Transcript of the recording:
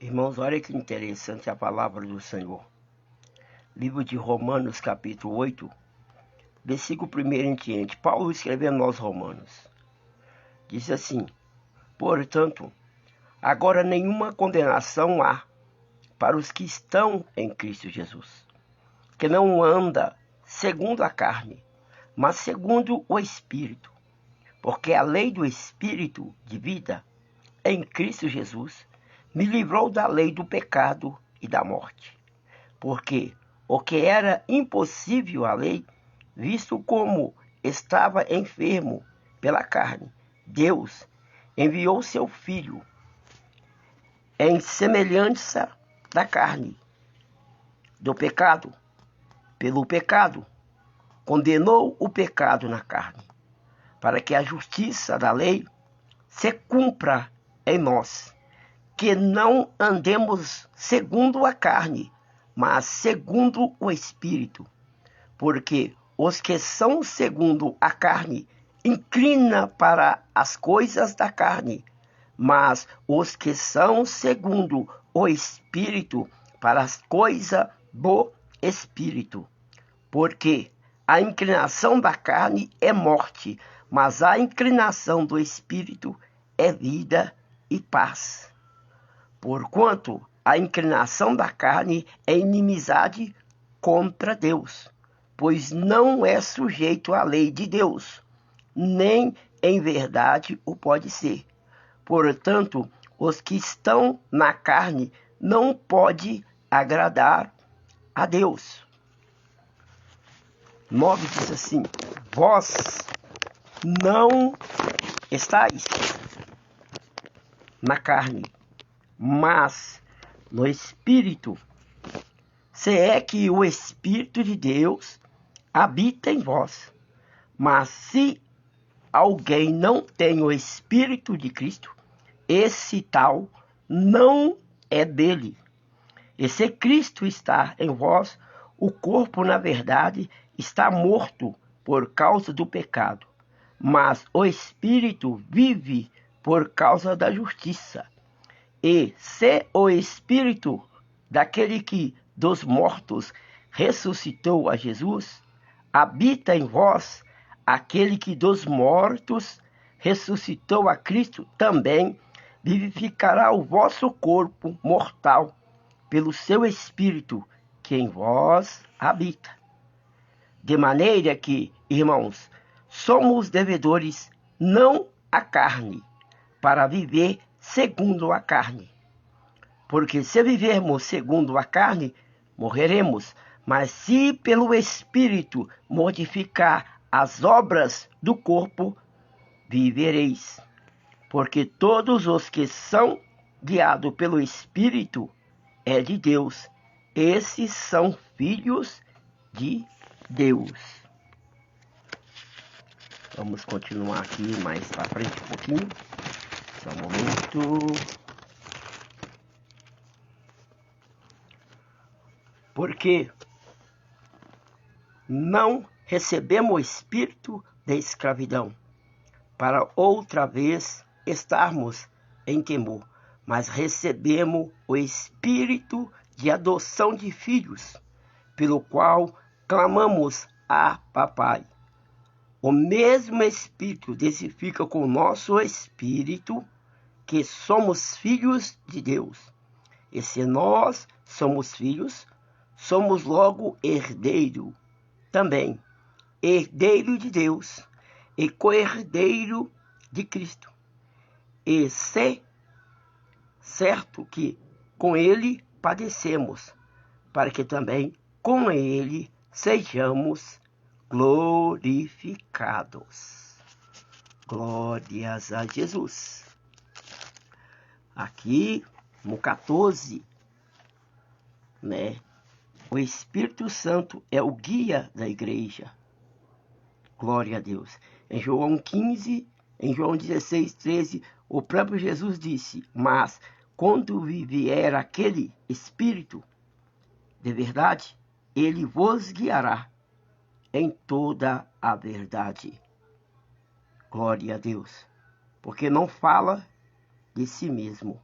Irmãos, olha que interessante a palavra do Senhor. Livro de Romanos, capítulo 8, versículo 1 em diante. Paulo escrevendo aos Romanos. Diz assim: portanto, agora nenhuma condenação há para os que estão em Cristo Jesus, que não anda segundo a carne, mas segundo o Espírito. Porque a lei do Espírito de vida em Cristo Jesus me livrou da lei do pecado e da morte. Porque o que era impossível à lei, visto como estava enfermo pela carne, Deus enviou seu Filho em semelhança da carne, do pecado, pelo pecado, condenou o pecado na carne, para que a justiça da lei se cumpra em nós, que não andemos segundo a carne, mas segundo o Espírito. Porque os que são segundo a carne inclinam para as coisas da carne, mas os que são segundo o Espírito para as coisas do Espírito. Porque a inclinação da carne é morte, mas a inclinação do Espírito é vida e paz. Porquanto a inclinação da carne é inimizade contra Deus, pois não é sujeito à lei de Deus, nem em verdade o pode ser. Portanto, os que estão na carne não podem agradar a Deus. 9 diz assim: vós não estáis na carne, mas no Espírito, se é que o Espírito de Deus habita em vós. Mas se alguém não tem o Espírito de Cristo, esse tal não é dele. E se Cristo está em vós, o corpo, na verdade, está morto por causa do pecado, mas o Espírito vive por causa da justiça. E se o Espírito daquele que dos mortos ressuscitou a Jesus habita em vós, aquele que dos mortos ressuscitou a Cristo também vivificará o vosso corpo mortal pelo seu Espírito que em vós habita. De maneira que, irmãos, somos devedores não à carne, para viver segundo a carne. Porque se vivermos segundo a carne, morreremos. Mas se pelo Espírito mortificar as obras do corpo, vivereis. Porque todos os que são guiados pelo Espírito é de Deus. Esses são filhos de Deus. Vamos continuar aqui mais para frente um pouquinho. Só um momento. Porque não recebemos o espírito de escravidão, para outra vez estarmos em temor, mas recebemos o espírito de adoção de filhos, pelo qual clamamos a Papai. O mesmo Espírito testifica com o nosso espírito que somos filhos de Deus. E se nós somos filhos, somos logo herdeiro também, herdeiro de Deus e co-herdeiro de Cristo. E se certo que com ele padecemos, para que também com ele sejamos glorificados. Glórias a Jesus. Aqui no 14, o Espírito Santo é o guia da igreja. Glória a Deus. Em João 15, em João 16, 13, o próprio Jesus disse: mas quando vier aquele Espírito de verdade, ele vos guiará em toda a verdade. Glória a Deus. Porque não fala de si mesmo,